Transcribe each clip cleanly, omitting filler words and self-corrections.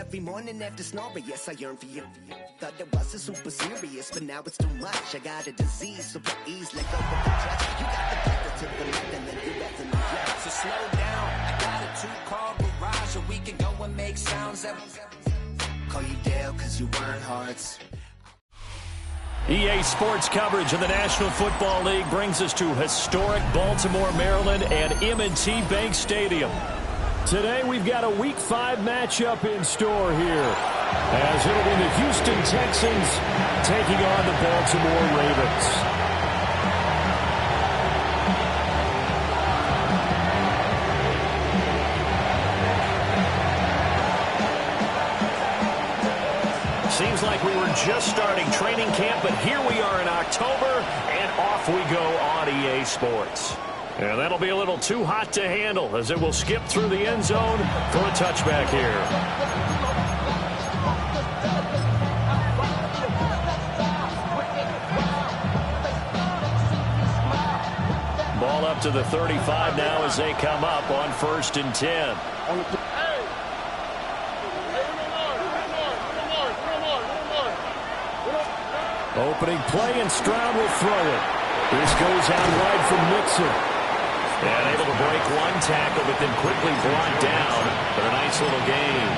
every morning after snoring, yes, I yearn for you. Thought it wasn't super serious, but now it's too much. I got a disease, so please let go of the trust. You got the better to the left and then you better than the right. So slow down, I got a 2-car garage, and we can go and make sounds that Call you Dale, cause you burn hearts. EA Sports coverage of the National Football League brings us to historic Baltimore, Maryland and M&T Bank Stadium. Today we've got a Week 5 matchup in store here, as it'll be the Houston Texans taking on the Baltimore Ravens. Seems like we were just starting training camp, but here we are in October, and off we go on EA Sports. And that'll be a little too hot to handle as it will skip through the end zone for a touchback here. Ball up to the 35 now as they come up on 1st and 10. Opening play, and Stroud will throw it. This goes out wide from Mixon. And able to break one tackle, but then quickly brought down. But a nice little gain.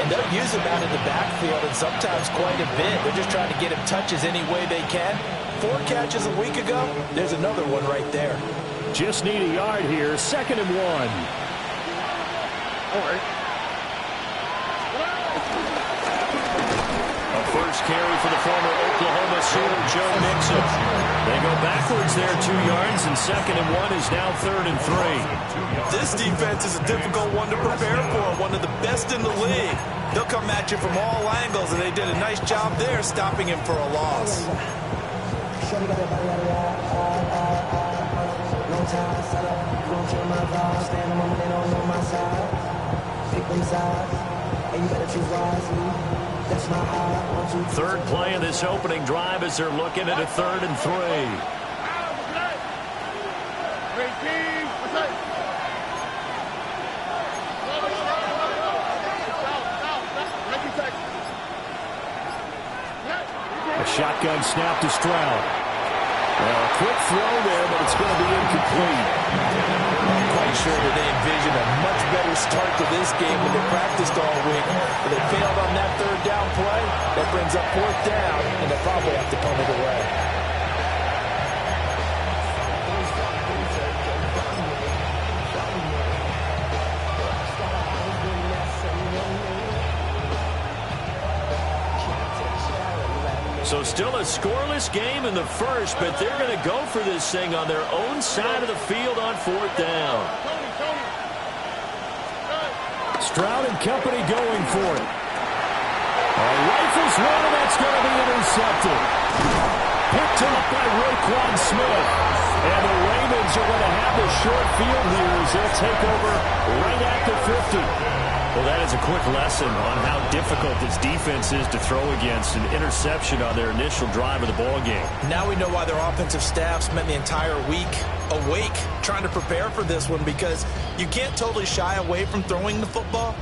And they'll use him out in the backfield, and sometimes quite a bit. They're just trying to get him touches any way they can. 4 catches a week ago. There's another one right there. Just need a yard here. 2nd and 1. All right. First carry for the former Oklahoma Sooner, Joe Mixon. They go backwards there 2 yards, and 2nd and 1 is now 3rd and 3. This defense is a difficult one to prepare for, one of the best in the league. They'll come at you from all angles, and they did a nice job there stopping him for a loss. Third play of this opening drive as they're looking at a 3rd and 3. A shotgun snap to Stroud. Well, a quick throw there, but it's going to be incomplete. I'm quite sure that they envisioned a much better start to this game when they practiced all week. But they failed on that 3rd down play. That brings up 4th down, and they'll probably have to punt it away. So still a scoreless game in the first, but they're going to go for this thing on their own side of the field on 4th down. Stroud and company going for it. Rifles one, and that's going to be intercepted. Picked up by Roquan Smith. And the Ravens are going to have the short field here as they'll take over right at the 50. Well, that is a quick lesson on how difficult this defense is to throw against. An interception on their initial drive of the ball game. Now we know why their offensive staff spent the entire week awake trying to prepare for this one, because you can't totally shy away from throwing the football.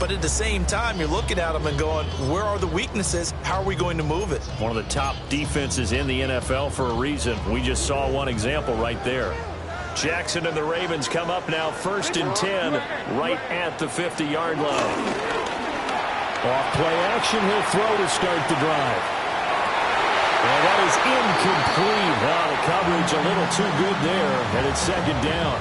But at the same time, you're looking at them and going, where are the weaknesses? How are we going to move it? One of the top defenses in the NFL for a reason. We just saw one example right there. Jackson and the Ravens come up now 1st and 10 right at the 50-yard line. Off play action, he'll throw to start the drive. Well, that is incomplete. Now the coverage a little too good there, and it's 2nd down.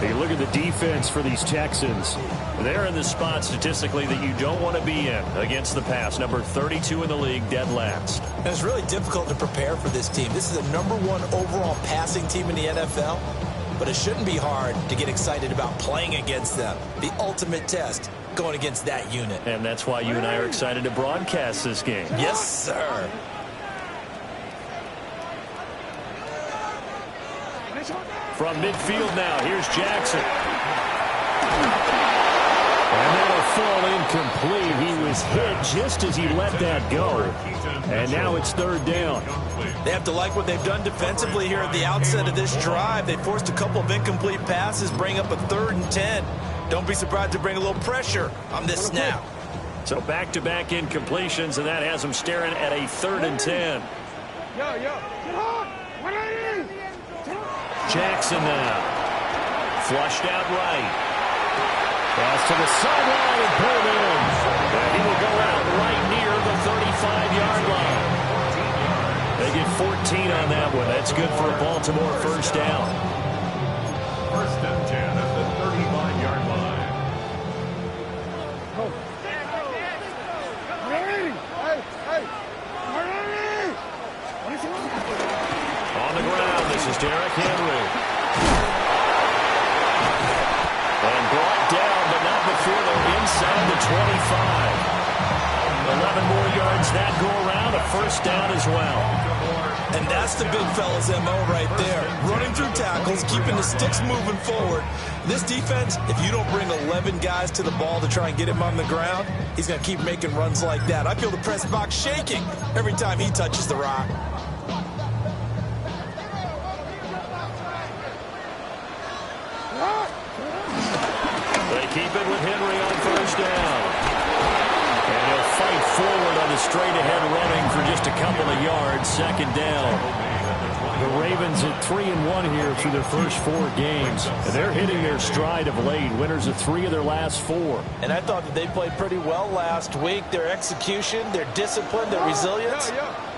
You look at the defense for these Texans. They're in the spot statistically that you don't want to be in against the pass. Number 32 in the league, dead last. And it's really difficult to prepare for this team. This is the #1 overall passing team in the NFL. But it shouldn't be hard to get excited about playing against them. The ultimate test going against that unit. And that's why you and I are excited to broadcast this game. Yes, sir. From midfield now, here's Jackson. And that'll fall incomplete. He was hit just as he let that go. And now it's 3rd down. They have to like what they've done defensively here at the outset of this drive. They forced a couple of incomplete passes, bring up a 3rd and 10. Don't be surprised to bring a little pressure on this snap. So back-to-back incompletions, and that has them staring at a 3rd and 10. Jackson now. Flushed out right. Pass to the sideline and pulled in. And he will go out right near the 35-yard line. They get 14 on that one. That's good for a Baltimore first down. 1st and 10 at the 35-yard line. On the ground, this is Derrick Henry. And brought down, but not before they're inside the 25. 11 more yards that go around, a first down as well. And that's the big fella's MO right there. Running through tackles, keeping the sticks moving forward. This defense, if you don't bring 11 guys to the ball to try and get him on the ground, he's going to keep making runs like that. I feel the press box shaking every time he touches the rock. They keep it with Henry on first down. And he'll fight forward on the straight-ahead running for just a couple of yards. 2nd down. The Ravens at 3-1 here through their first 4 games. And they're hitting their stride of late. Winners of 3 of their last 4. And I thought that they played pretty well last week. Their execution, their discipline, their resilience,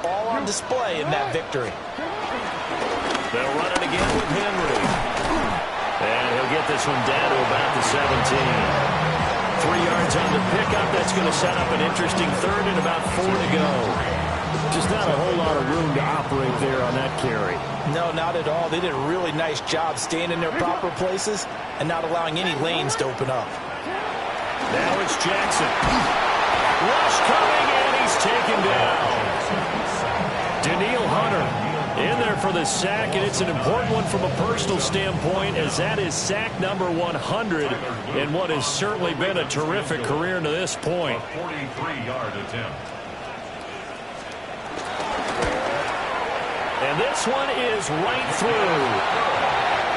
all on display in that victory. They'll run it again with Henry. And he'll get this one down to about the 17. 3 yards on the pickup. That's going to set up an interesting 3rd and about 4 to go. Just not a whole lot of room to operate there on that carry. No, not at all. They did a really nice job staying in their proper places and not allowing any lanes to open up. Now it's Jackson. Rush coming, and he's taken down. Danielle Hunter in there for the sack, and it's an important one from a personal standpoint, as that is sack number 100 in what has certainly been a terrific career to this point. 43-yard attempt. And this one is right through.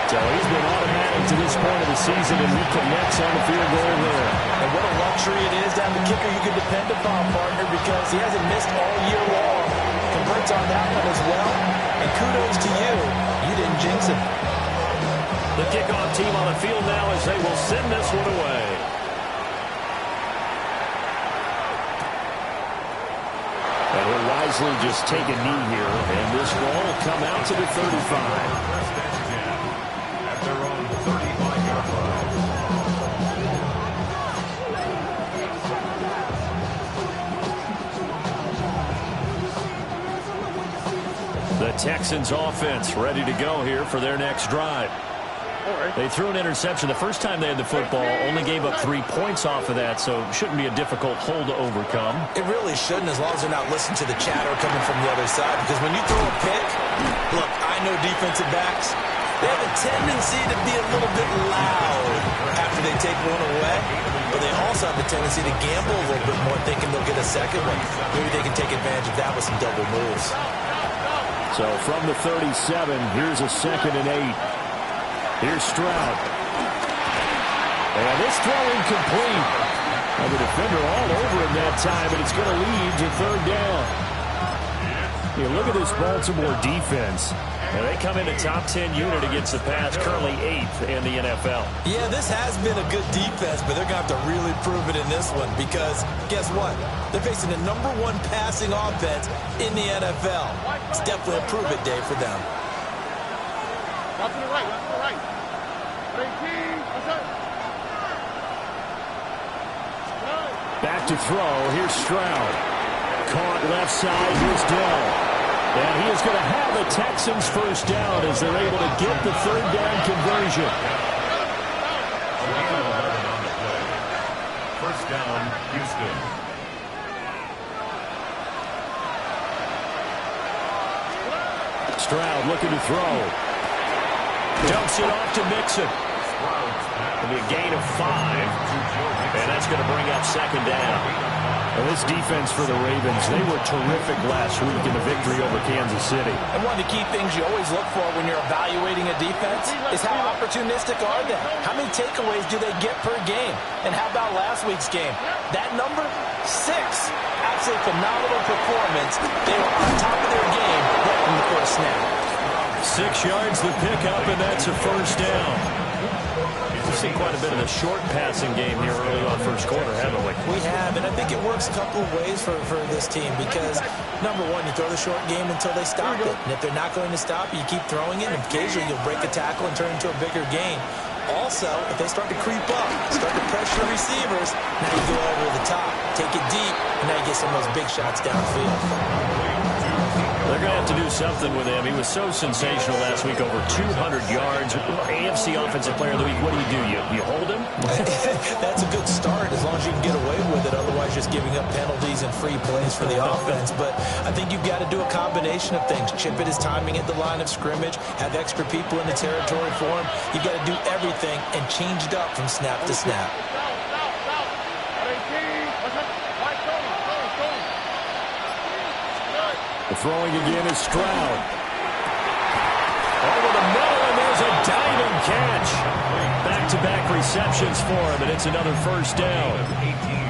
So he's been automatic to this point of the season, and he connects on the field goal there. And what a luxury it is to have the kicker you can depend upon, partner, because he hasn't missed all year long. Converts on that one as well. And kudos to you. You didn't jinx him. The kickoff team on the field now as they will send this one away. And he'll wisely just take a knee here, and this ball will come out to the 35. At their own 35-yard line. The Texans offense ready to go here for their next drive. They threw an interception the first time they had the football, only gave up 3 points off of that, so it shouldn't be a difficult hole to overcome. It really shouldn't, as long as they're not listening to the chatter coming from the other side, because when you throw a pick, look, I know defensive backs, they have a tendency to be a little bit loud after they take one away, but they also have a tendency to gamble a little bit more, thinking they'll get a second one. Maybe they can take advantage of that with some double moves. So from the 37, here's a 2nd and 8. Here's Stroud. And this throw incomplete. And the defender all over him that time, and it's going to lead to 3rd down. Look at this Baltimore defense. And they come in a top 10 unit against the pass, currently 8th in the NFL. Yeah, this has been a good defense, but they're going to have to really prove it in this one because guess what? They're facing the #1 passing offense in the NFL. It's definitely a prove-it day for them. Left to the right, left to the right. 18, back to throw. Here's Stroud. Caught left side. Here's Dell. And he is going to have the Texans first down as they're able to get the 3rd down conversion. First down, Houston. Stroud looking to throw. Dumps it off to Mixon. It'll be a gain of 5, and that's going to bring up second down. Well, this defense for the Ravens, they were terrific last week in the victory over Kansas City. And one of the key things you always look for when you're evaluating a defense is how opportunistic are they? How many takeaways do they get per game? And how about last week's game? That number, 6. Absolutely phenomenal performance. They were on top of their game right from the first snap. 6 yards the pickup, and that's a first down. We've seen quite a bit of the short passing game here early on first quarter, haven't we? We have, and I think it works a couple of ways for this team because, number one, you throw the short game until they stop it. And if they're not going to stop you keep throwing it, and occasionally you'll break a tackle and turn it into a bigger gain. Also, if they start to creep up, start to pressure receivers, now you go over the top, take it deep, and now you get some of those big shots downfield. They're going to have to do something with him. He was so sensational last week, over 200 yards. AFC Offensive Player of the Week, what do? You hold him? That's a good start as long as you can get away with it. Otherwise, just giving up penalties and free plays for the offense. But I think you've got to do a combination of things. Chip it his timing at the line of scrimmage, have extra people in the territory for him. You've got to do everything and change it up from snap to snap. The throwing again is Stroud. Over the middle, and there's a diving catch. Back-to-back receptions for him, and it's another first down.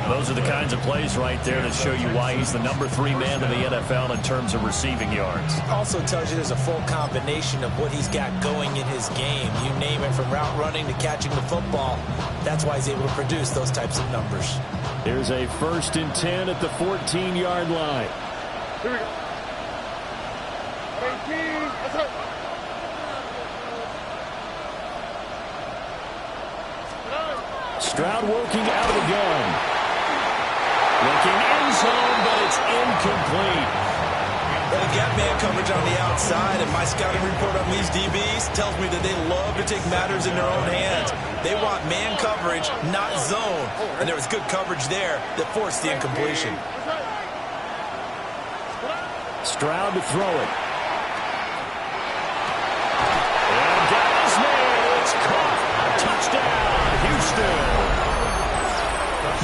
Those are the kinds of plays right there that show you why he's the number 3 man in the NFL in terms of receiving yards. Also tells you there's a full combination of what he's got going in his game. You name it, from route running to catching the football. That's why he's able to produce those types of numbers. Here's a 1st and 10 at the 14-yard line. Here we go. 18, that's it. Stroud working out of the gun. Looking end zone, but it's incomplete. Well, they got man coverage on the outside, and my scouting report on these DBs tells me that they love to take matters in their own hands. They want man coverage, not zone. And there was good coverage there that forced the incompletion. Stroud to throw it. And got his man. It's caught. Touchdown, Houston.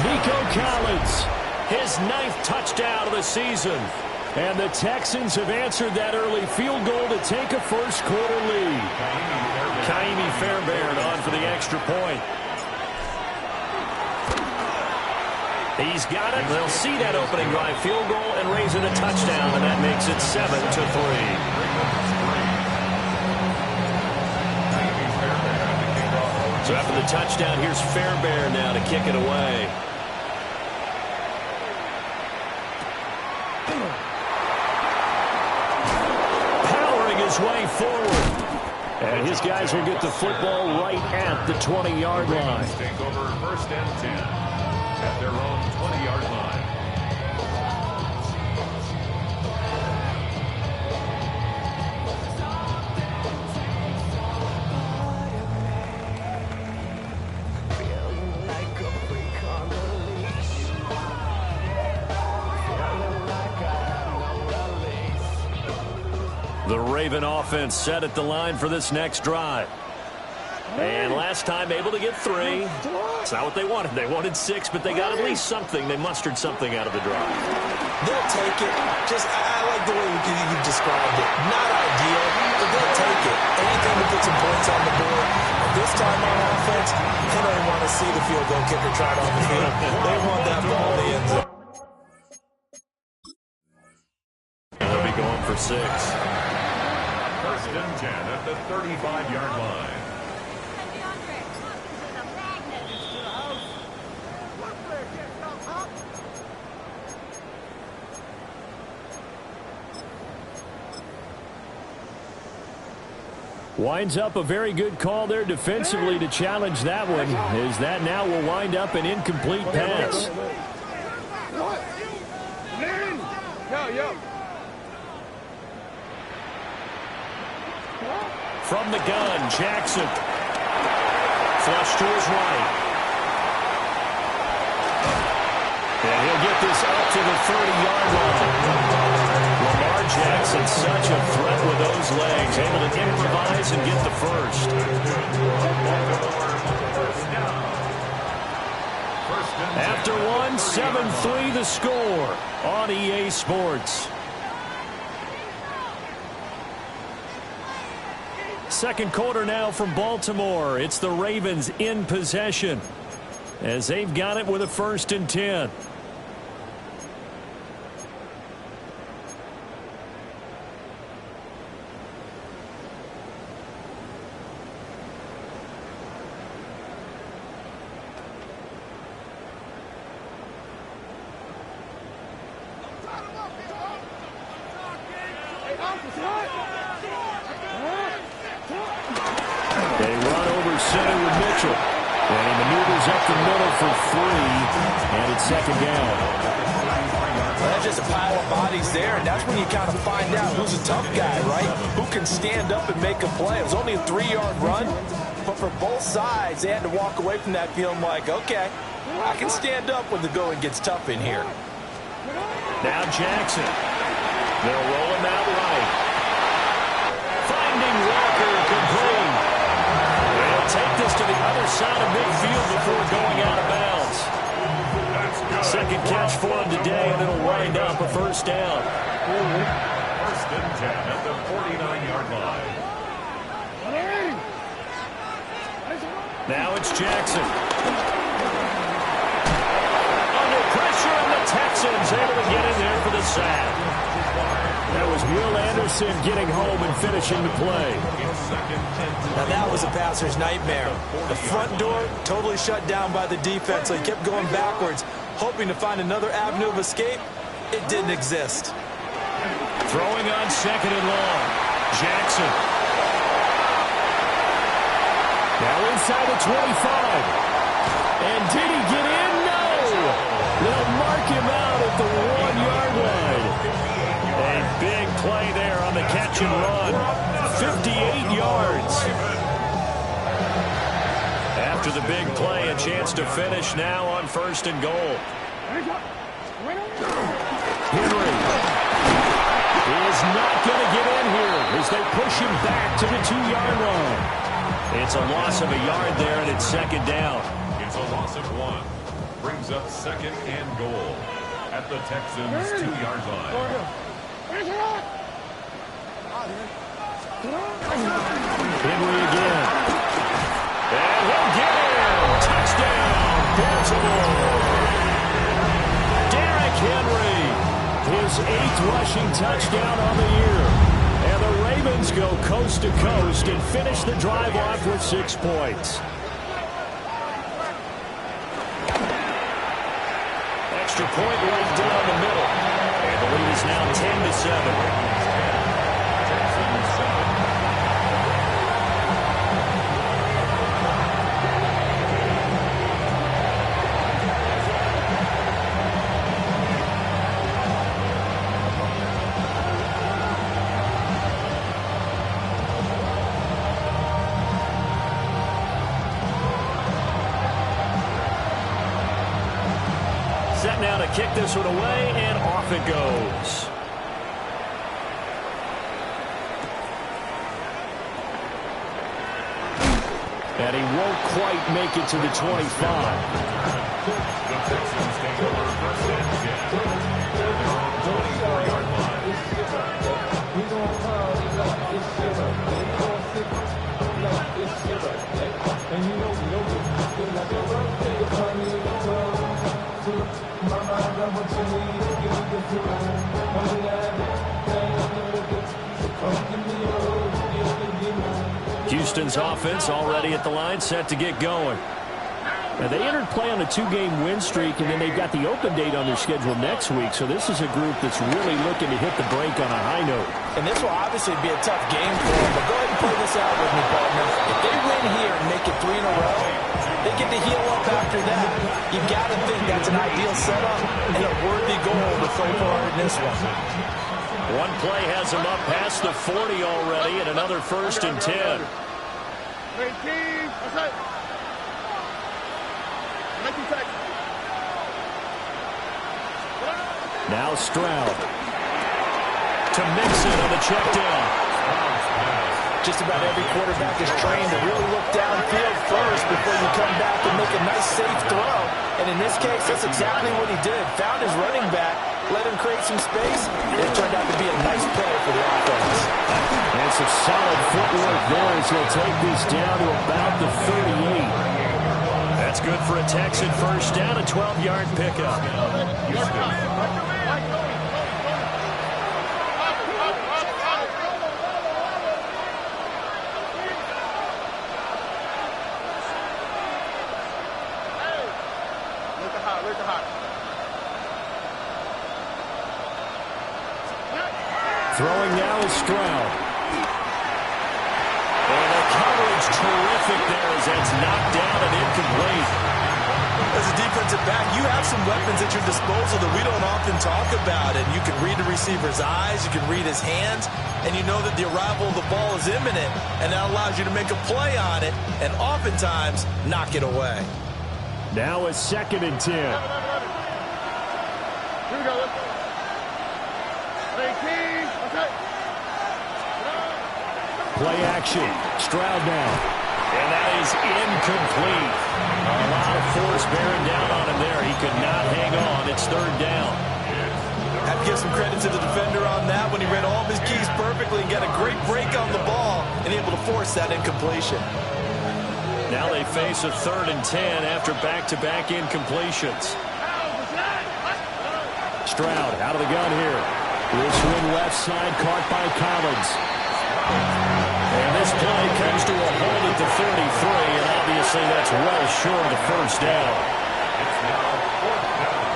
Nico Collins. His 9th touchdown of the season. And the Texans have answered that early field goal to take a first-quarter lead. Kaimi Fairbairn on for the extra point. He's got it. They'll see that opening drive field goal and raise it a touchdown, and that makes it 7-3. So after the touchdown, here's Fairbairn now to kick it away. Powering his way forward. And his guys will get the football right at the 20-yard line. Take over 1st and 10 at their own 20-yard line. The Raven offense set at the line for this next drive. And last time able to get 3. It's not what they wanted. They wanted 6, but they got at least something. They mustered something out of the drive. They'll take it. I like the way you described it. Not ideal, but they'll take it. Anything to put some points on the board. And this time on offense, they don't want to see the field goal kicker trot on the field. They want that ball in the end zone. They'll be going for 6. 1st and 10 at the 35-yard line. Winds up a very good call there defensively to challenge that one, as that now will wind up an incomplete pass. Yo. From the gun, Jackson. Flush to his right. And he'll get this up to the 30-yard line. Lamar Jackson, such a threat with those legs, able to improvise and get the first. After one, 7-3 the score on EA Sports. Second quarter now from Baltimore. It's the Ravens in possession as they've got it with a 1st and 10. They run over center with Mitchell. And he maneuvers up the middle for 3. And it's 2nd down. That's just a pile of bodies there, and that's when you kind of find out who's a tough guy, right? Who can stand up and make a play. It was only a 3-yard run, but for both sides, they had to walk away from that feeling like, okay, I can stand up when the going gets tough in here. Now Jackson. They'll roll him out right. Finding Walker complete. They'll take this to the other side of midfield before going out of bounds. Second catch for him today, and it'll wind up a 1st down. 1st and 10 at the 49-yard line. Now it's Jackson. Under pressure, and the Texans able to get in there for the sack. That was Will Anderson getting home and finishing the play. Now that was a passer's nightmare. The front door totally shut down by the defense, so he kept going backwards, hoping to find another avenue of escape. It didn't exist. Throwing on 2nd and long. Jackson. Now inside the 25. And did he get in? No! They'll mark him out at the 1-yard line. A big play there on the catch and run. 58 yards. After the big play, a chance to finish now on 1st and goal. Henry is not going to get in here as they push him back to the 2-yard line. It's a loss of a yard there, and it's 2nd down. It's a loss of 1. Brings up 2nd and goal at the Texans' 2-yard line. Henry again. And he'll get him. Touchdown, Baltimore. Derrick Henry, his 8th rushing touchdown on the year. And the Ravens go coast to coast and finish the drive off with 6 points. Extra point right down the middle. And the lead is now 10-7. Set now to kick this one away, and off it goes. And he won't quite make it to the 25. The Texans take over 1st and 10. They're on 24-yard Houston's offense already at the line, set to get going. Now, they entered play on a 2-game win streak, and then they've got the open date on their schedule next week. So this is a group that's really looking to hit the break on a high note. And this will obviously be a tough game for them, but go ahead and play this out with me, partner. If they win here and make it 3 in a row, they get to heal up after that. You've got to think that's an ideal setup and a worthy goal to play for in this one. One play has him up past the 40 already, and another 1st and 10. Now Stroud. to Mixon on the check down. Just about every quarterback is trained to really look downfield first before you come back and make a nice, safe throw. And in this case, that's exactly what he did. Found his running back, let him create some space, and it turned out to be a nice play for the offense. And some solid footwork there as he'll take this down to about the 38. That's good for a Texan first down, a 12-yard pickup. Throwing now is Stroud. And the coverage terrific there as that's knocked down and incomplete. As a defensive back, you have some weapons at your disposal that we don't often talk about. And you can read the receiver's eyes, you can read his hands, and you know that the arrival of the ball is imminent, and that allows you to make a play on it and oftentimes knock it away. Now a 2nd and 10. Here we go. Let's go. Play action. Stroud now. And that is incomplete. A lot of force bearing down on him there. He could not hang on. It's 3rd down. Have to give some credit to the defender on that when he read all of his keys perfectly and got a great break on the ball and able to force that incompletion. Now they face a 3rd and 10 after back-to-back incompletions. Stroud out of the gun here. This one left side caught by Collins. And this play comes to a hold at the 33, and obviously that's well short of the first down. It's now 4th down.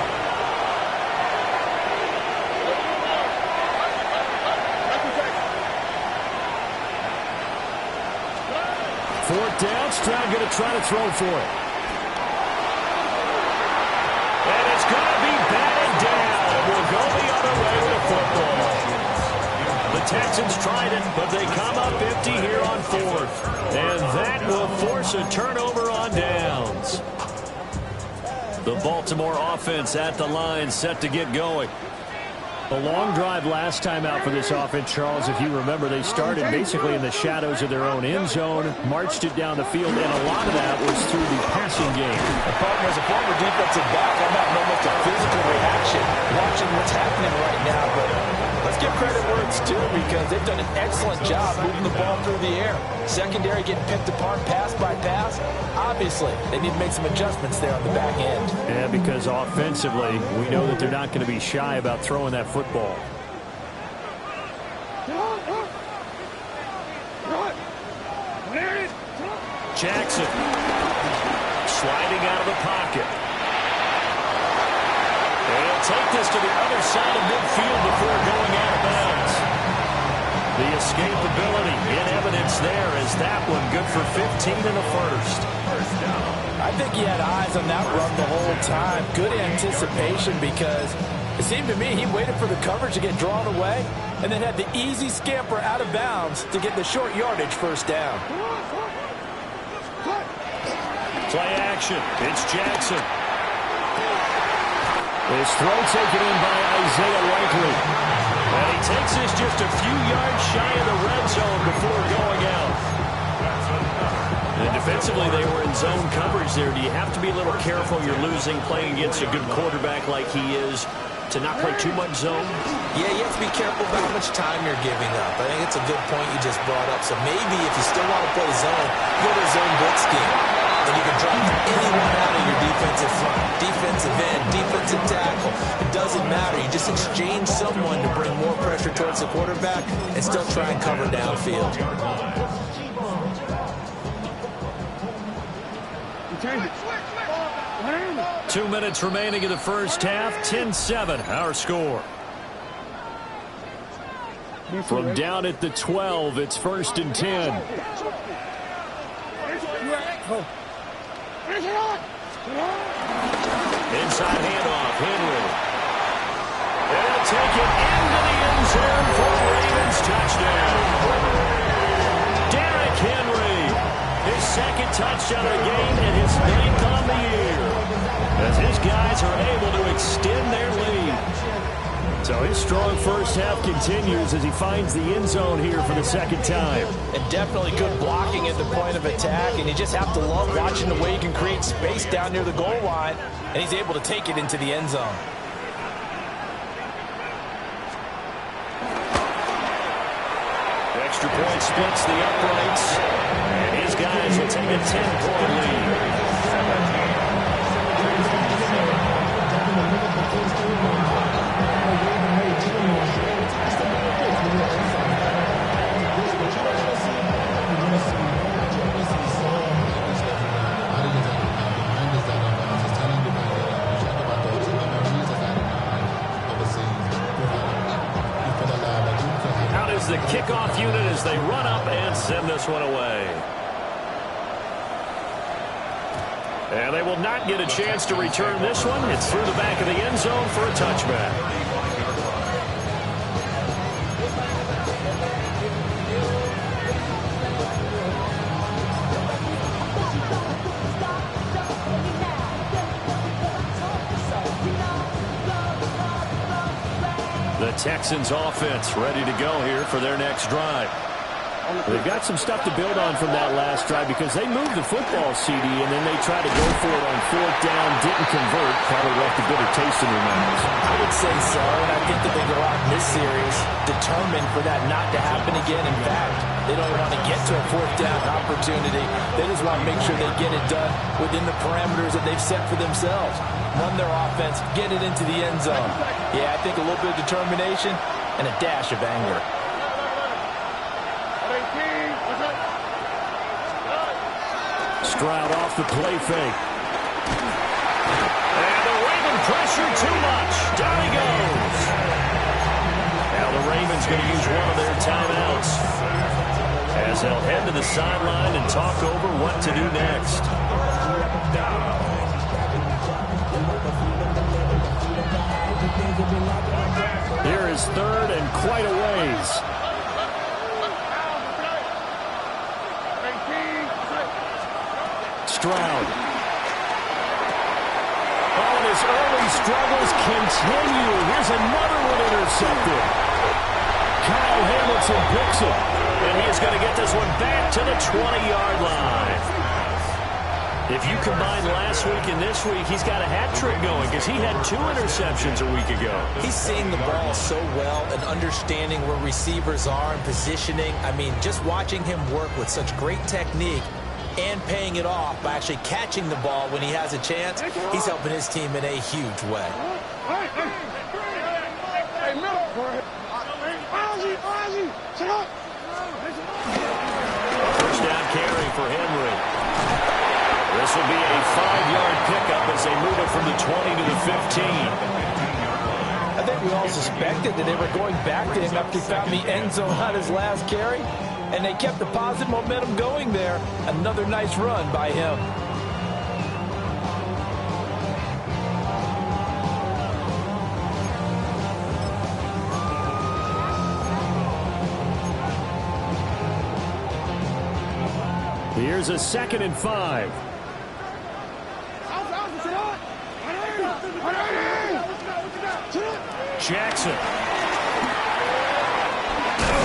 Fourth down. Stroud going to try to throw for it. And it's going to be batted down. We'll go the other way with the football. The Texans tried it, but they come up empty here on 4th. And that will force a turnover on downs. The Baltimore offense at the line, set to get going. A long drive last time out for this offense, Charles. If you remember, they started basically in the shadows of their own end zone, marched it down the field, and a lot of that was through the passing game. As a former defensive back, I'm having almost a physical reaction watching what's happening right now. But let's give credit where it's due because they've done an excellent job moving the ball through the air. Secondary getting picked apart pass by pass. Obviously, they need to make some adjustments there on the back end. Yeah, because offensively, we know that they're not going to be shy about throwing that football. Jackson sliding out of the pocket. And he'll take this to the other side of midfield before going out of bounds. The escapability in evidence there is that one good for 15 in the first. I think he had eyes on that run the whole time. Good anticipation because it seemed to me he waited for the coverage to get drawn away and then had the easy scamper out of bounds to get the short yardage first down. Play action. It's Jackson. This throw taken in by Isaiah Likely. And he takes this just a few yards shy of the red zone before going out. And defensively, they were in zone coverage there. Do you have to be a little careful? You're losing playing against a good quarterback like he is to not play too much zone? Yeah, you have to be careful about how much time you're giving up. I think it's a good point you just brought up. So maybe if you still want to play zone, go to a zone blitz scheme. And you can drop anyone out of your defensive front. Defensive end, defensive tackle. It doesn't matter. You just exchange someone to bring more pressure towards the quarterback and still try and cover downfield. 2 minutes remaining in the first half. 10-7, our score. From down at the 12, it's 1st and 10. Inside handoff, Henry. And he'll take it into the end zone for the Ravens touchdown. Derrick Henry, his 2nd touchdown of the game and his 9th on the year. As his guys are able to extend their lead. So his strong first half continues as he finds the end zone here for the second time. And definitely good blocking at the point of attack, and you just have to love watching the way he can create space down near the goal line, and he's able to take it into the end zone. Extra point splits the uprights, and his guys will take a 10-point lead. The kickoff unit as they run up and send this one away. And they will not get a chance to return this one. It's through the back of the end zone for a touchback. The Texans offense ready to go here for their next drive. They've got some stuff to build on from that last drive because they moved the football, CD, and then they tried to go for it on fourth down, didn't convert, probably left a bitter taste in their mouths. I would say so, and I think that they go out in this series determined for that not to happen again. In fact, they don't want to get to a fourth down opportunity. They just want to make sure they get it done within the parameters that they've set for themselves. Run their offense, get it into the end zone. Yeah, I think a little bit of determination and a dash of anger. Stroud off the play fake. And the Raven pressure too much. Down he goes. Now the Ravens going to use one of their timeouts as they'll head to the sideline and talk over what to do next. Here is third and quite a ways. Stroud. Oh, and his early struggles continue. Here's another one intercepted. Kyle Hamilton picks it. And he is going to get this one back to the 20-yard line. If you combine last week and this week, he's got a hat trick going because he had 2 interceptions a week ago. He's seeing the ball so well and understanding where receivers are and positioning. I mean, just watching him work with such great technique and paying it off by actually catching the ball when he has a chance, he's helping his team in a huge way. First down carry for Henry. This will be a 5-yard pickup as they move it from the 20 to the 15. I think we all suspected that they were going back to him after he found the end zone on his last carry, and they kept the positive momentum going there. Another nice run by him. Here's a 2nd and 5. Jackson.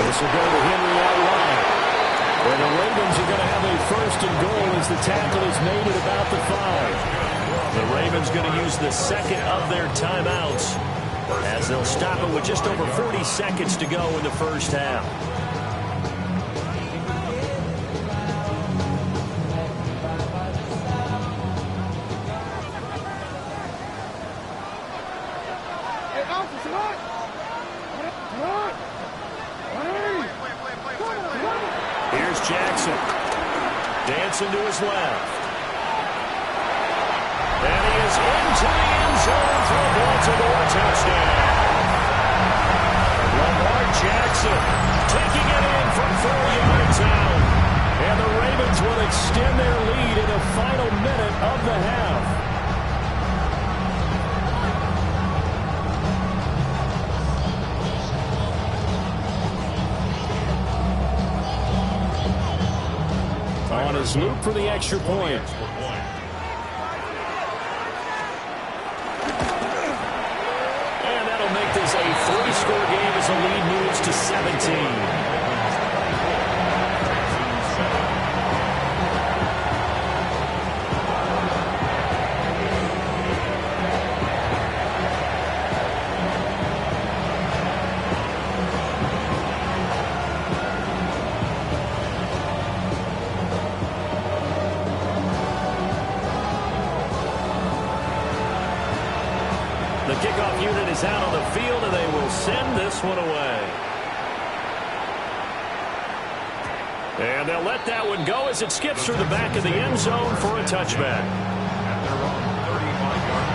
This will go to Henry out wide. And the Ravens are going to have a 1st and goal as the tackle is made at about the 5. The Ravens going to use the 2nd of their timeouts as they'll stop it with just over 40 seconds to go in the first half. Here's Jackson. Dancing to his left. And he is into the end zone for a Baltimore touchdown. Lamar Jackson taking it in from 4 yards out. And the Ravens will extend their lead in the final minute of the half. On his loop for the extra point. And that'll make this a 17. The kickoff unit is out on the field, and they will send this one away. And they'll let that one go as it skips through the back of the end zone for a touchback. At their own 35-yard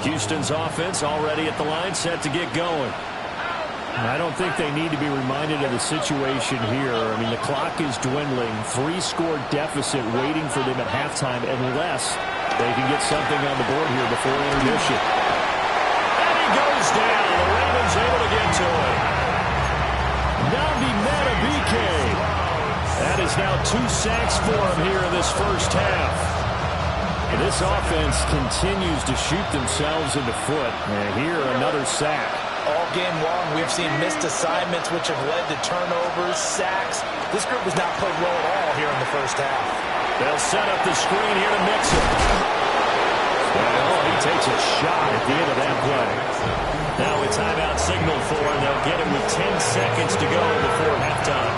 line. Houston's offense already at the line, set to get going. I don't think they need to be reminded of the situation here. I mean, the clock is dwindling. 3-score deficit waiting for them at halftime unless they can get something on the board here before intermission. And he goes down. The Ravens able to get to him. Nnamdi Madubuike. That is now 2 sacks for him here in this first half. And this offense continues to shoot themselves in the foot. And here, another sack. All game long, we've seen missed assignments, which have led to turnovers, sacks. This group has not played well at all here in the first half. They'll set up the screen here to Mixon. Well, he takes a shot at the end of that play. Now a timeout signal for him. They'll get it with 10 seconds to go before halftime.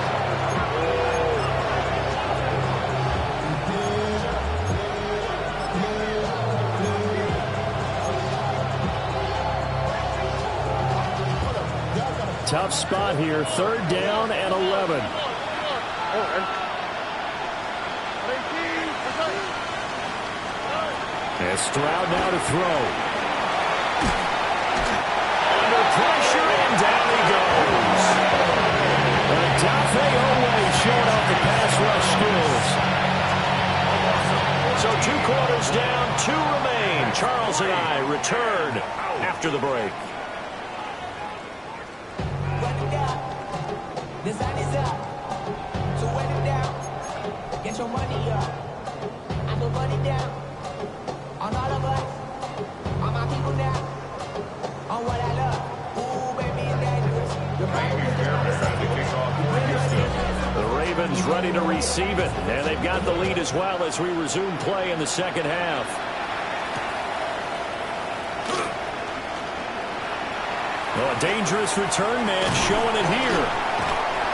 Tough spot here. 3rd down and 11. And Stroud now to throw. Under pressure, and down he goes. Odafe Oweh showing off the pass rush skills. So 2 quarters down, 2 remain. Charles and I return after the break. The sun is up, so wet it down. Get your money up, I put money down. On all of us, on my people now. On what I love, ooh baby it's dangerous. The Ravens ready to receive it, and they've got the lead as well as we resume play in the second half. Oh, a dangerous return man showing it here.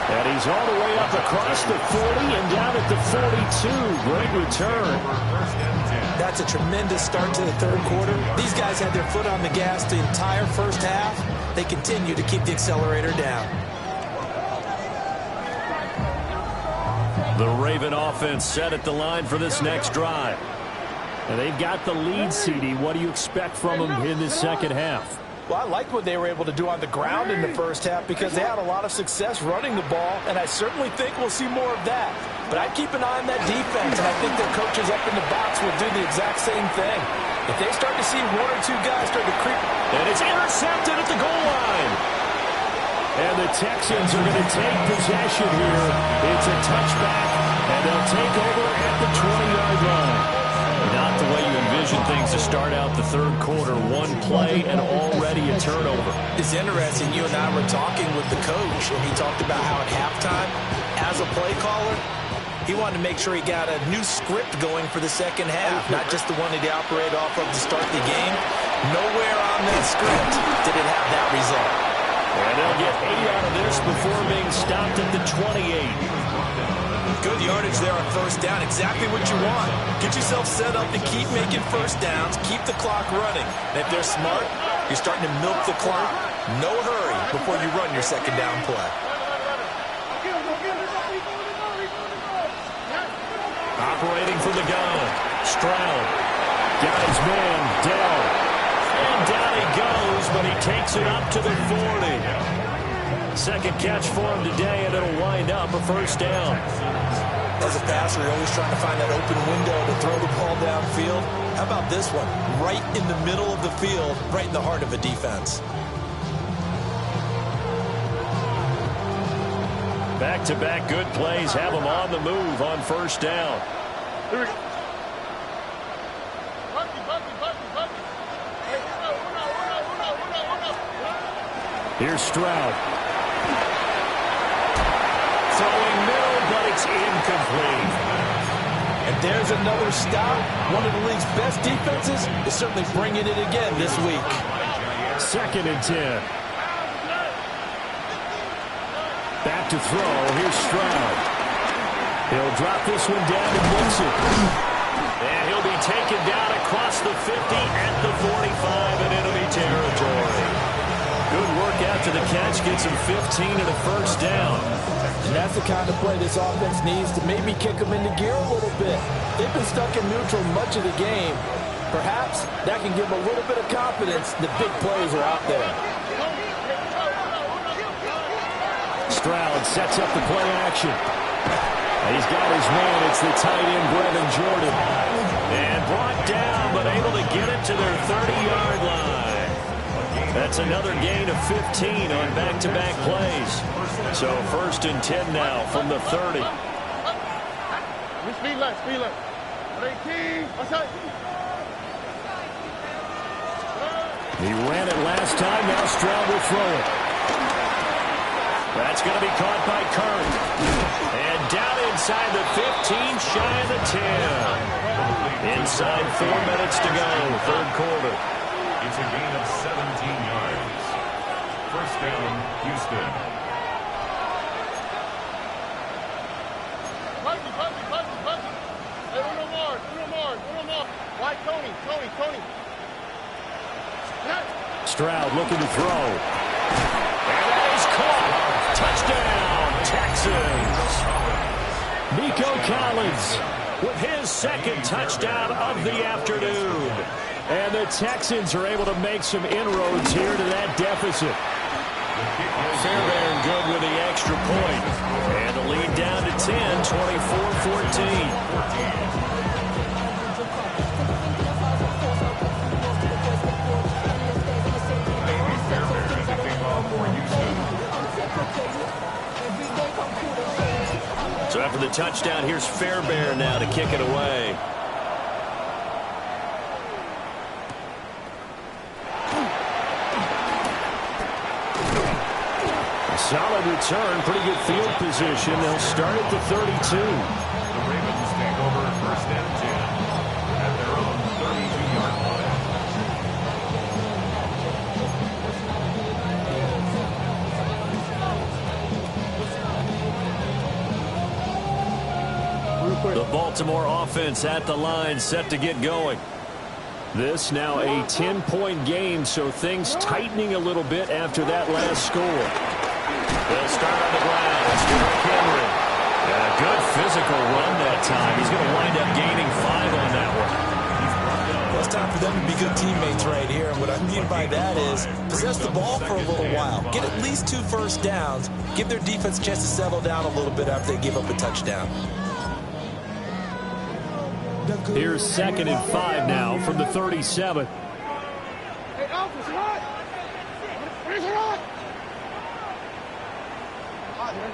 And he's all the way up across the 40 and down at the 42. Great return. That's a tremendous start to the 3rd quarter. These guys had their foot on the gas the entire first half. They continue to keep the accelerator down. The Raven offense set at the line for this next drive. And they've got the lead, CD. What do you expect from them in this second half? Well, I liked what they were able to do on the ground in the first half because they had a lot of success running the ball, and I certainly think we'll see more of that. But I'd keep an eye on that defense, and I think their coaches up in the box will do the exact same thing. If they start to see 1 or 2 guys start to creep. And it's intercepted at the goal line. And the Texans are going to take possession here. It's a touchback, and they'll take over at the 20-yard line. Not the way you envision things to start out the 3rd quarter. 1 play and already a turnover. It's interesting. You and I were talking with the coach, and he talked about how at halftime, as a play caller, he wanted to make sure he got a new script going for the second half, not just the one that he operated off of to start the game. Nowhere on that script did it have that result. And they'll get 8 out of this before being stopped at the 28. Good yardage there on first down. Exactly what you want. Get yourself set up to keep making first downs, keep the clock running. And if they're smart, you're starting to milk the clock. No hurry before you run your second down play. Operating from the gun. Stroud. Got his man, Dell. And down he goes, but he takes it up to the 40. Second catch for him today, and it'll wind up a first down. As a passer, you're always trying to find that open window to throw the ball downfield. How about this one? Right in the middle of the field, right in the heart of a defense. Back-to-back good plays have them on the move on first down. Here we go. Here's Stroud. Throwing middle, but it's incomplete. And there's another stop. One of the league's best defenses is certainly bringing it again this week. 2nd and 10. Back to throw. Here's Stroud. He'll drop this one down to Mixon. And he'll be taken down across the 50 at the 45 in enemy territory. Good work after the catch. Gets him 15 and a first down. And that's the kind of play this offense needs to maybe kick them into gear a little bit. They've been stuck in neutral much of the game. Perhaps that can give them a little bit of confidence the big plays are out there. Stroud sets up the play action. He's got his man. It's the tight end, Brevin Jordan. And brought down, but able to get it to their 30-yard line. That's another gain of 15 on back-to-back plays. So 1st and 10 now from the 30. Speed left, speed left. 18, outside. He ran it last time. Now Stroud will throw it. That's going to be caught by Curry. And down inside the 15, shy of the 10. Inside 4 minutes to go, 3rd quarter. It's a gain of 17 yards. First down, Houston. Buzzy. Hey, Uno more. Why, Tony. Stroud looking to throw. And that is caught. Touchdown, Texans. Nico Collins with his 2nd touchdown of the afternoon. And the Texans are able to make some inroads here to that deficit. Fairbairn good with the extra point. And the lead down to 10, 24-14. So after the touchdown, here's Fairbairn now to kick it away. Solid return, pretty good field position. They'll start at the 32. The Ravens take over 1st and 10 at their own 32-yard line. The Baltimore offense at the line, set to get going. This now a 10-point game, so things tightening a little bit after that last score. They'll start on the ground. It's Derrick Henry. And a good physical run that time. He's going to wind up gaining 5 on that one. Well, it's time for them to be good teammates right here. And what I mean by that is possess the ball for a little while. Get at least 2 first downs. Give their defense a chance to settle down a little bit after they give up a touchdown. Here's 2nd and 5 now from the 37. Hey, Alpha, it's hot. Where's it hot? Hot, man.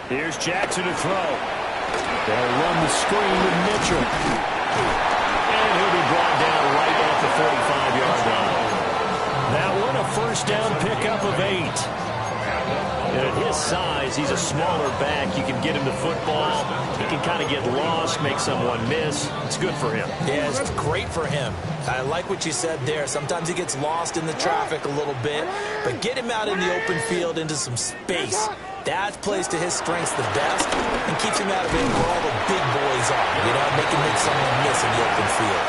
Here's Jackson to throw. They'll run the screen with Mitchell. And he'll be brought down right at the 45-yard line. That one a first down pickup of 8. And at his size, he's a smaller back. You can get him the football. He can kind of get lost, make someone miss. It's good for him. Yeah, it's great for him. I like what you said there. Sometimes he gets lost in the traffic a little bit, but get him out in the open field into some space. That plays to his strengths the best and keeps him out of it where all the big boys are. You know, make him make someone miss in the open field.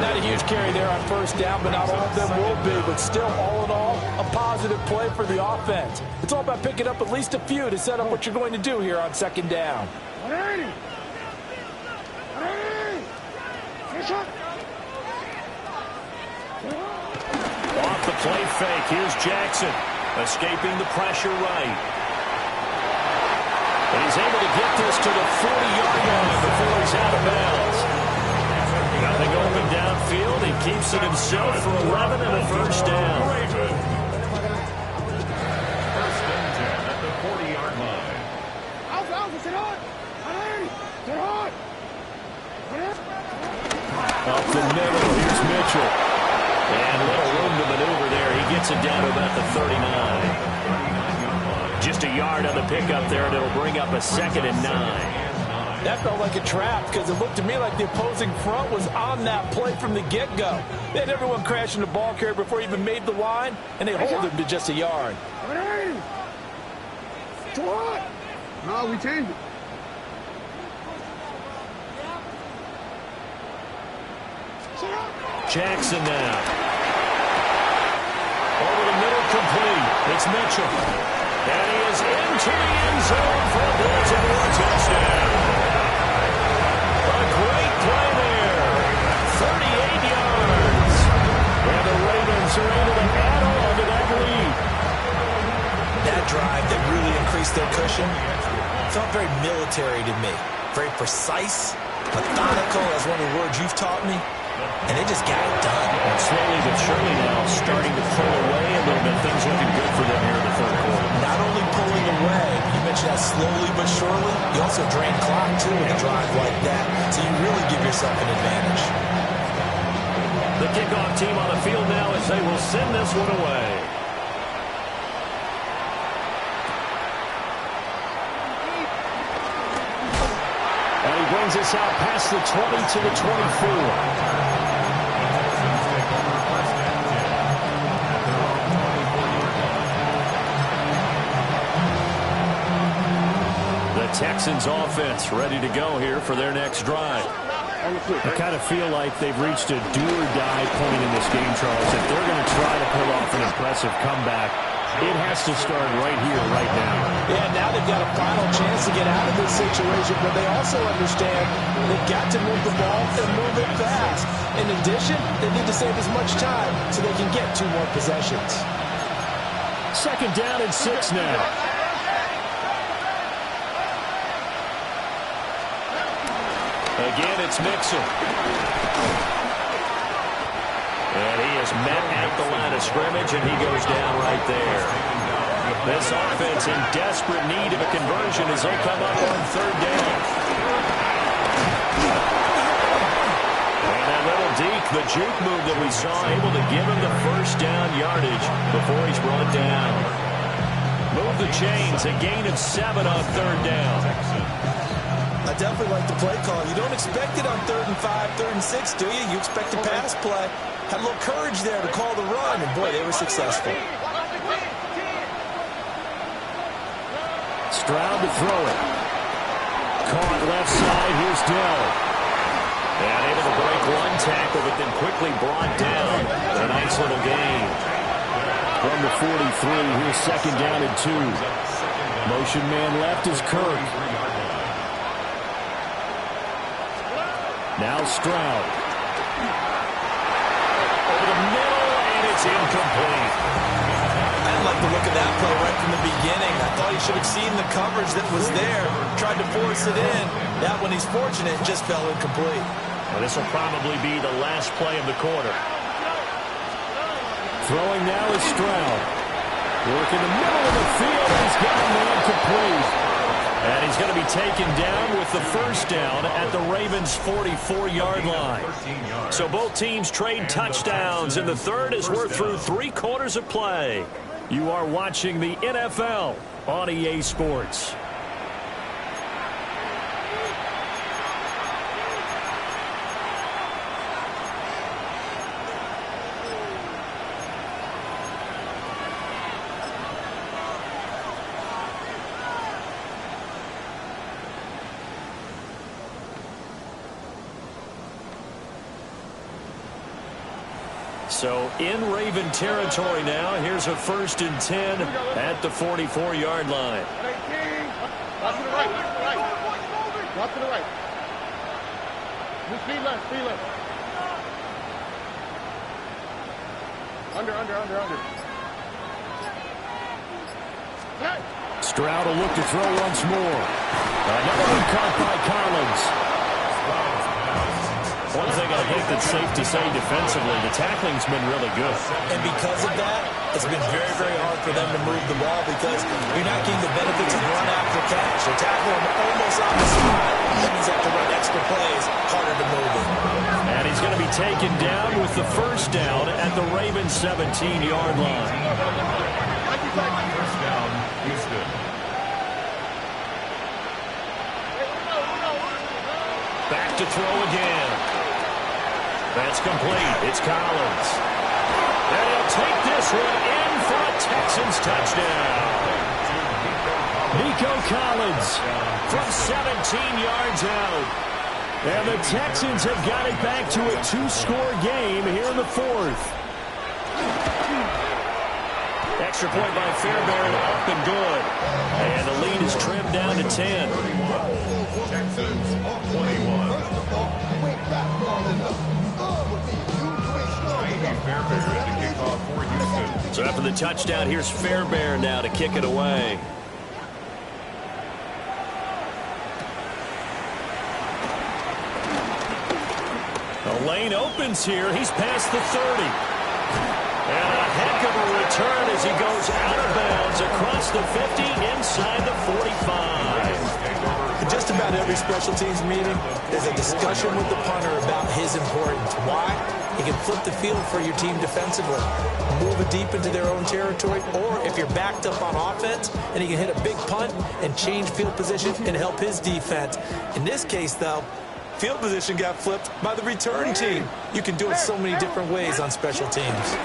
Not a huge carry there on first down, but not all of them will be. But still, all in all, a positive play for the offense. It's all about picking up at least a few to set up what you're going to do here on second down. Off the play fake, here's Jackson, escaping the pressure right. And he's able to get this to the 40-yard line before he's out of bounds. field. He keeps it himself for 11 and a first down. First and 10 at the 40-yard line. Up the middle, here's Mitchell. And a little room to maneuver there. He gets it down to about the 39. Just a yard on the pickup there, and it'll bring up a 2nd and 9. That felt like a trap because it looked to me like the opposing front was on that play from the get-go. They had everyone crashing the ball carrier before he even made the line, and they hold him to just a yard. No, we changed it. Jackson now. Over the middle, complete. It's Mitchell. And he is into the end zone for a Baltimore touchdown. A great play there. 38 yards. And the Ravens are able to add on to that lead. That drive that really increased their cushion felt very military to me. Very precise, methodical, as one of the words you've taught me. And they just got it done. And slowly but surely now starting to pull away a little bit. Things looking good for them here in the third quarter. Not only pulling away, you mentioned that slowly but surely, you also drain clock too with a drive like that. So you really give yourself an advantage. The kickoff team on the field now as they will send this one away. And he brings us out past the 20 to the 24. Texans offense ready to go here for their next drive. I kind of feel like they've reached a do-or-die point in this game, Charles. If they're going to try to pull off an impressive comeback, it has to start right here, right now. Yeah, now they've got a final chance to get out of this situation, but they also understand they've got to move the ball and move it fast. In addition, they need to save as much time so they can get 2 more possessions. 2nd down and 6 now. Again, it's Mixon. And he is met at the line of scrimmage, and he goes down right there. This offense in desperate need of a conversion as they come up on 3rd down. And that little deke, the juke move that we saw, able to give him the first down yardage before he's brought down. Move the chains, a gain of 7 on 3rd down. I definitely like the play call. You don't expect it on 3rd and 5, 3rd and 6, do you? You expect a pass play. Had a little courage there to call the run, and boy, they were successful. Stroud to throw it. Caught left side. Here's Dell. And able to break one tackle, but then quickly brought down. A nice little gain. From the 43, here's 2nd down and 2. Motion man left is Kirk. Now Stroud. Over the middle, and it's incomplete. I didn't like the look of that play right from the beginning. I thought he should have seen the coverage that was there, tried to force it in. That one, he's fortunate, just fell incomplete. Well, this will probably be the last play of the quarter. Throwing now is Stroud. Work in the middle of the field. He's got a man complete. And he's going to be taken down with the first down at the Ravens' 44-yard line. So both teams trade touchdowns in the third as we're through 3 quarters of play. You are watching the NFL on EA Sports. So in Raven territory now. Here's a 1st and 10 at the 44-yard line. Drop to the right. Drop to the right. Speed left. Under. Stroud will look to throw once more. Another one caught by Collins. One thing I think that's safe to say defensively, the tackling's been really good. And because of that, it's been very, very hard for them to move the ball because you're not getting the benefits of run after catch. They're tackling them almost on the side. That means they have to run extra plays, harder to move it. And he's going to be taken down with the first down at the Ravens 17-yard line. First down, Houston. Back to throw again. That's complete. It's Collins. And he'll take this one in for a Texans touchdown. Nico Collins from 17 yards out. And the Texans have got it back to a 2-score game here in the fourth. Extra point by Fairbairn, up and good. And the lead is trimmed down to 10. Texans 21. Fairbairn to kick off for Houston. So after the touchdown, here's Fairbairn now to kick it away. The lane opens here. He's past the 30. And a heck of a return as he goes out of bounds across the 50 inside the 45. Just about every special teams meeting, there's a discussion with the punter about his importance. Why? He can flip the field for your team defensively, move it deep into their own territory, or if you're backed up on offense, and he can hit a big punt and change field position and help his defense. In this case, though, field position got flipped by the return team. You can do it so many different ways on special teams.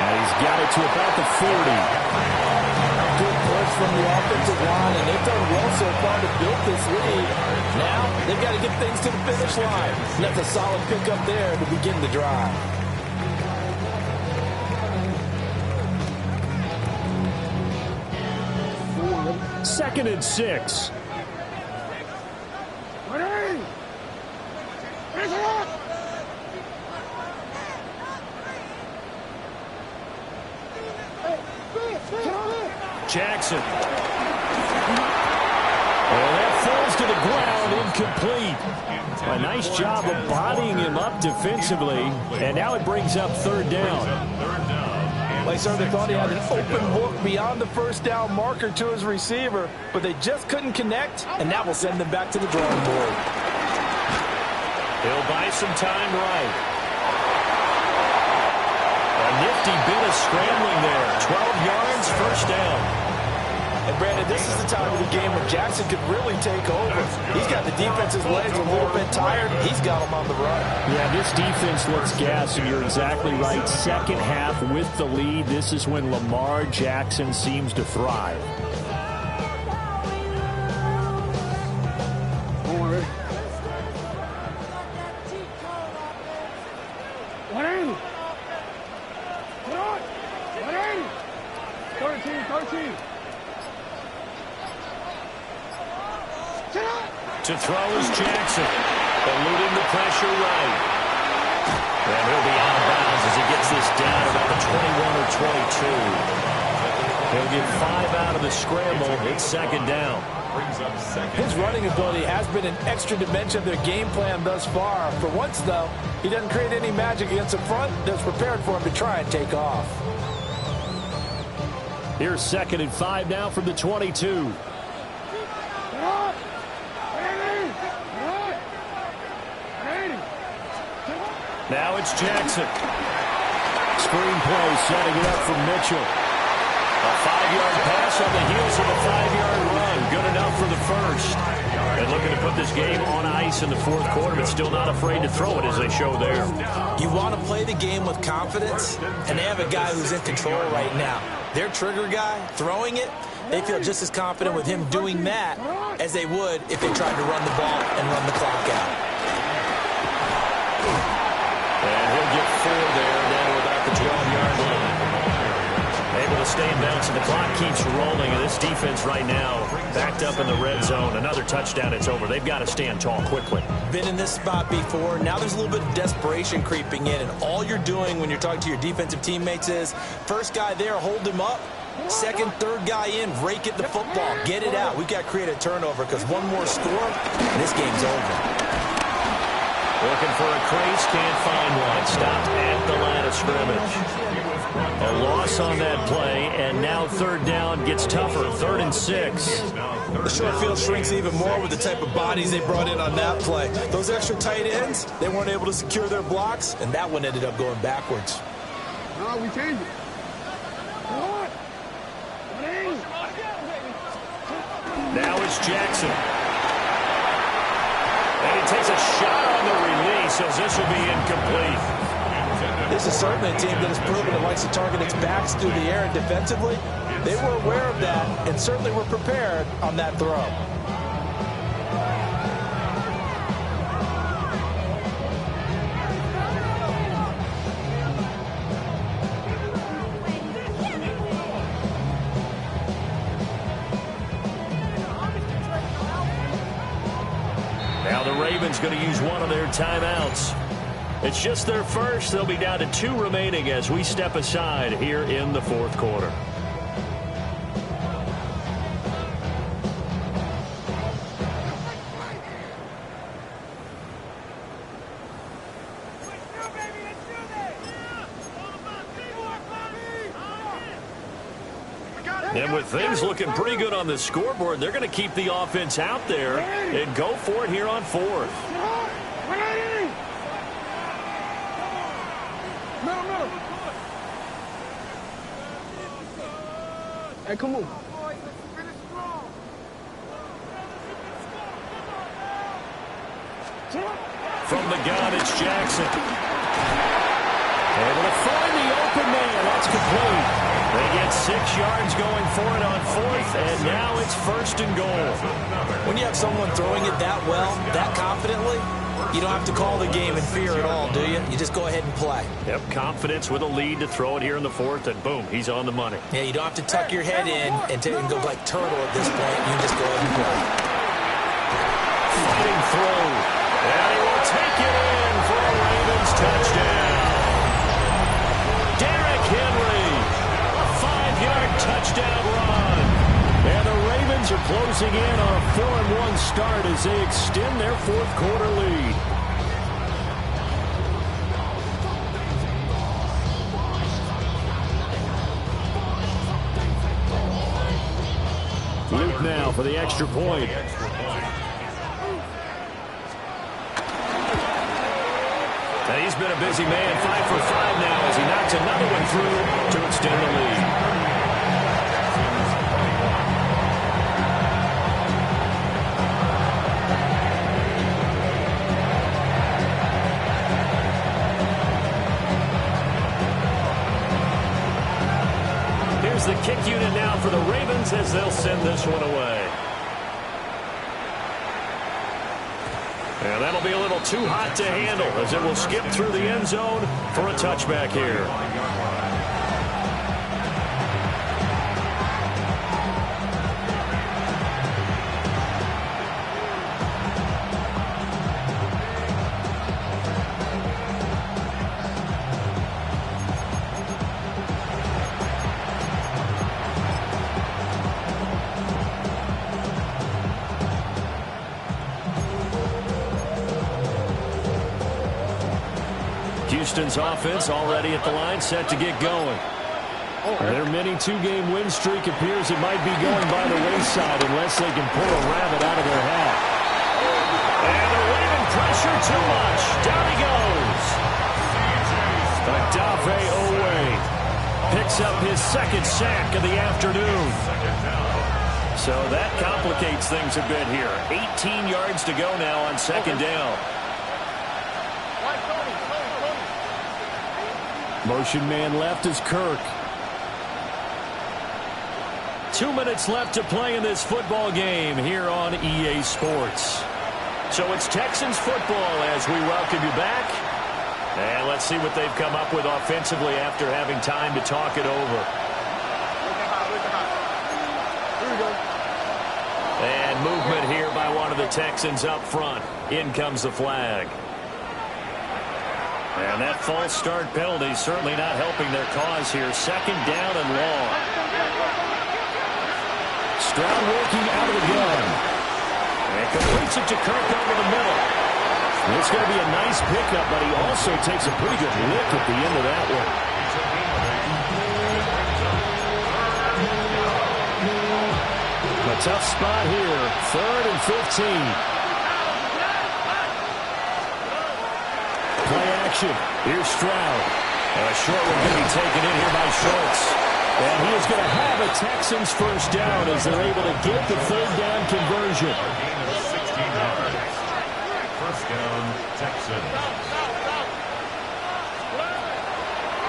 And he's got it to about the 40. Good push from the offensive line, and they've done well so far to build this lead. Now, they've got to get things to the finish line. And that's a solid pickup there to begin the drive. Second and 6. Jackson. And that falls to the ground, incomplete. A nice job of bodying him up defensively, and now it brings up third down. They certainly thought he had an open look beyond the first down marker to his receiver, but they just couldn't connect, and that will send them back to the drawing board. He'll buy some time right. A nifty bit of scrambling there. 12 yards, first down. And Brandon, this is the time of the game when Jackson could really take over. He's got the defense's legs a little bit tired. He's got them on the run. Yeah, this defense looks gassed, and you're exactly right. Second half with the lead, this is when Lamar Jackson seems to thrive. To throw is Jackson, eluding the pressure right. And he'll be out of bounds as he gets this down about the 21 or 22. He'll get 5 out of the scramble. It's second down. His running ability has been an extra dimension of their game plan thus far. For once, though, he doesn't create any magic against the front that's prepared for him to try and take off. Here's second and 5 now from the 22. Now it's Jackson. Screen play setting it up for Mitchell. A 5-yard pass on the heels of a 5-yard run. Good enough for the first. And looking to put this game on ice in the fourth quarter, but still not afraid to throw it as they show there. You want to play the game with confidence, and they have a guy who's in control right now. Their trigger guy, throwing it, they feel just as confident with him doing that as they would if they tried to run the ball and run the clock out. And he'll get 4 there, down to about the 12-yard line. Able to stay in bounds, and the clock keeps rolling. And this defense right now backed up in the red zone. Another touchdown, it's over. They've got to stand tall quickly. Been in this spot before. Now there's a little bit of desperation creeping in, and all you're doing when you're talking to your defensive teammates is, first guy there, hold him up, Second, third guy in, rake at the football. Get it out. We've got to create a turnover because one more score, and this game's over. Looking for a crease, can't find one. Stopped at the line of scrimmage. A loss on that play, and now third down gets tougher. 3rd and 6. The short field shrinks even more with the type of bodies they brought in on that play. Those extra tight ends, they weren't able to secure their blocks, and that one ended up going backwards. No, we changed it. Now it's Jackson. And he takes a shot on the release as this will be incomplete. This is certainly a team that has proven it likes to target its backs through the air, and defensively, they were aware of that and certainly were prepared on that throw. Now the Ravens going to use one of their timeouts. It's just their first. They'll be down to 2 remaining as we step aside here in the 4th quarter. And with things looking pretty good on the scoreboard, they're going to keep the offense out there and go for it here on 4th. Hey, come on. From the gun, it's Jackson. Able to find the open man. That's complete. They get 6 yards going for it on 4th, and now it's 1st and goal. When you have someone throwing it that well, that confidently, you don't have to call the game in fear at all, do you? You just go ahead and play. Yep, confidence with a lead to throw it here in the 4th, and boom, he's on the money. Yeah, you don't have to tuck your head in and go like turtle at this point. You can just go ahead and play. Fighting throw. And he will take it in for a Ravens touchdown. Derrick Henry, a 5-yard touchdown run. And the Ravens are closing in on a 4-1 start as they extend their 4th quarter lead. Luke now for the extra point. And he's been a busy man, 5 for 5 now as he knocks another one through to extend the lead. Here's the kick unit now for the Ravens as they'll send this one away. And that'll be a little too hot to handle as it will skip through the end zone for a touchback here. Houston's offense already at the line, set to get going. Their mini 2-game win streak appears it might be going by the wayside unless they can pull a rabbit out of their hat. And the Raven pressure too much. Down he goes. Odafe Oweh picks up his 2nd sack of the afternoon. So that complicates things a bit here. 18 yards to go now on 2nd down. Motion man left is Kirk. 2 minutes left to play in this football game here on EA Sports. So it's Texans football as we welcome you back. And let's see what they've come up with offensively after having time to talk it over. And movement here by one of the Texans up front. In comes the flag. And that false start penalty certainly not helping their cause here. 2nd down and long. Stroud working out of the gun. And completes it to Kirk over the middle. It's going to be a nice pickup, but he also takes a pretty good lick at the end of that one. A tough spot here. 3rd and 15. Play action. Here's Stroud. And a short one going to be taken in here by Schultz. And he is going to have a Texans first down as they're able to get the 3rd down conversion. First down, Texans.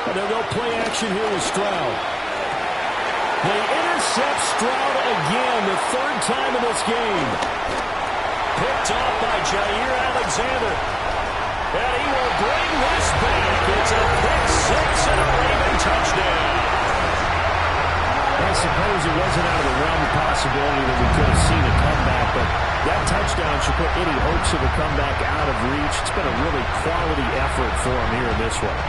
And they'll go play action here with Stroud. They intercept Stroud again, the 3rd time in this game. Picked off by Jair Alexander. And he will bring this back. It's a pick 6 and a Raven touchdown. I suppose it wasn't out of the realm of possibility that we could have seen a comeback, but that touchdown should put any hopes of a comeback out of reach. It's been a really quality effort for him here in this one.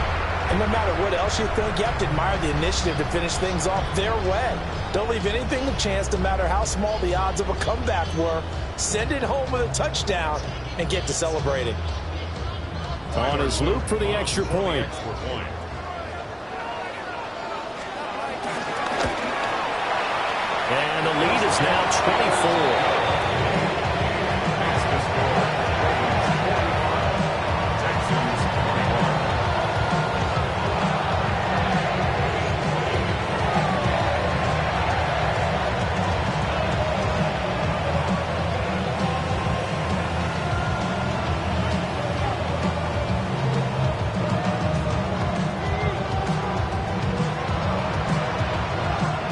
And no matter what else you think, you have to admire the initiative to finish things off their way. Don't leave anything to chance, no matter how small the odds of a comeback were. Send it home with a touchdown and get to celebrating. On his loop for the extra point. And the lead is now 24.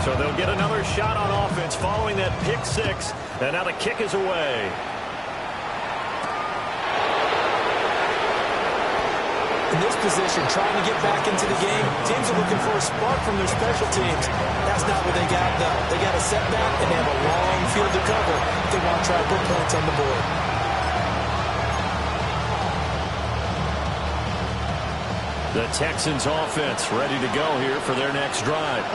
So they'll get another shot on offense following that pick 6. And now the kick is away. In this position, trying to get back into the game, teams are looking for a spark from their special teams. That's not what they got, though. They got a setback, and they have a long field to cover if they want to try to put points on the board. The Texans offense ready to go here for their next drive.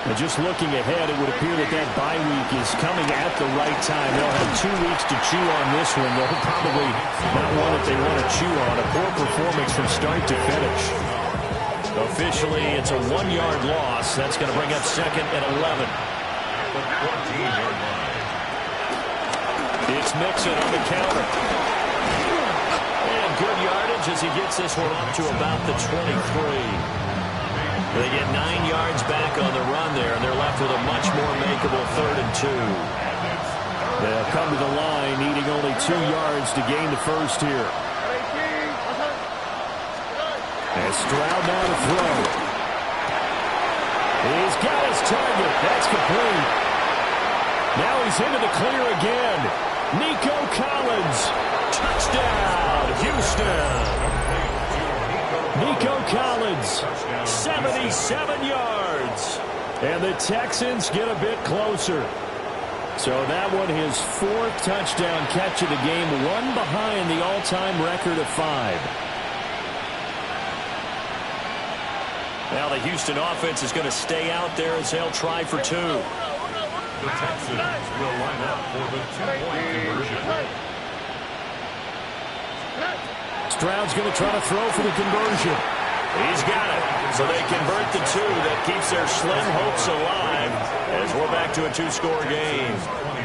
And just looking ahead, it would appear that that bye week is coming at the right time. They'll have 2 weeks to chew on this one. They'll probably not one that they want to chew on. A poor performance from start to finish. Officially, it's a 1-yard loss. That's going to bring up 2nd and 11. It's Mixon on the counter. And good yardage as he gets this one up to about the 23. They get 9 yards back on the run there, and they're left with a much more makeable 3rd and 2. They'll come to the line, needing only 2 yards to gain the first here. And Stroud now to throw. He's got his target. That's complete. Now he's into the clear again. Nico Collins. Touchdown, Houston. Nico Collins, 77 yards. And the Texans get a bit closer. So that one, his 4th touchdown catch of the game, 1 behind the all-time record of 5. Now the Houston offense is going to stay out there as they'll try for 2. The Texans will line up for the 2-point conversion. Stroud's going to try to throw for the conversion. He's got it. So they convert the 2. That keeps their slim hopes alive as we're back to a 2-score game.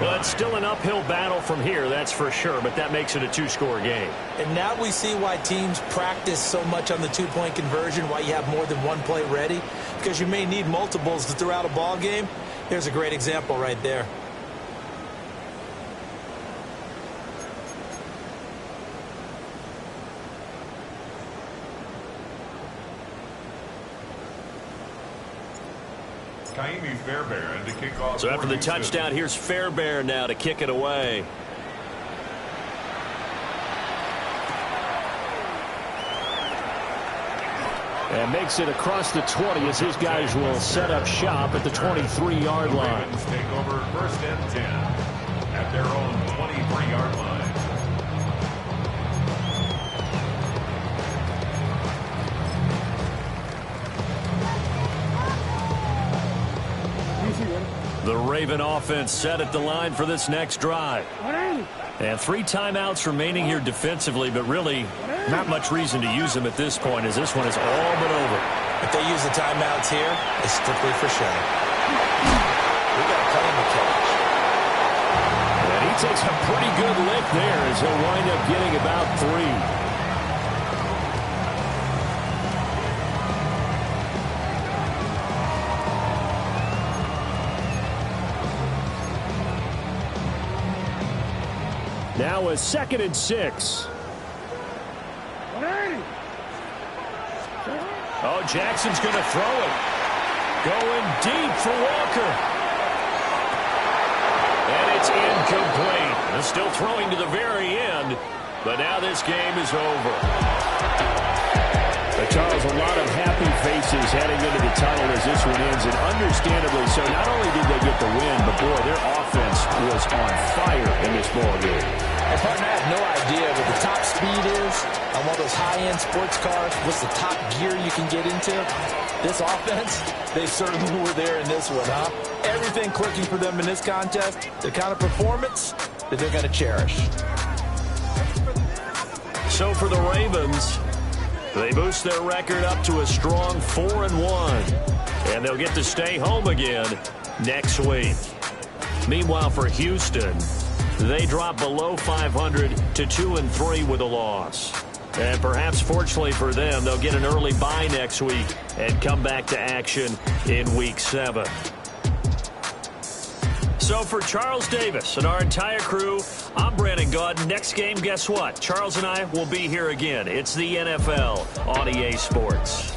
Well, it's still an uphill battle from here, that's for sure, but that makes it a 2-score game. And now we see why teams practice so much on the 2-point conversion, why you have more than one play ready, because you may need multiples to throw out a ball game. Here's a great example right there. Kaimi Fairbairn to kick off. So after the Houston. touchdown, here's Fairbairn now to kick it away. And makes it across the 20 as his guys will set up shop at the 23-yard line. Ravens take over 1st and 10 at their own 23-yard line. The Raven offense set at the line for this next drive. And 3 timeouts remaining here defensively, but really not much reason to use them at this point, as this one is all but over. If they use the timeouts here, it's strictly for show. We got to cut him the catch. And he takes a pretty good lick there as he'll wind up getting about 3. Now a 2nd and 6. Oh, Jackson's going to throw it. Going deep for Walker. And it's incomplete. They're still throwing to the very end, but now this game is over. Charles, a lot of happy faces heading into the tunnel as this one ends, and understandably so. Not only did they get the win, but boy, their offense was on fire in this ball game. And partner, I have no idea what the top speed is on one of those high-end sports cars. What's the top gear you can get into? This offense, they certainly were there in this one, huh? Everything clicking for them in this contest, the kind of performance that they're going to cherish. So for the Ravens, they boost their record up to a strong 4-1, and they'll get to stay home again next week. Meanwhile, for Houston, they drop below 500 to 2-3 with a loss. And perhaps fortunately for them, they'll get an early bye next week and come back to action in Week 7. So for Charles Davis and our entire crew, I'm Brandon Gaudin. Next game, guess what? Charles and I will be here again. It's the NFL on EA Sports.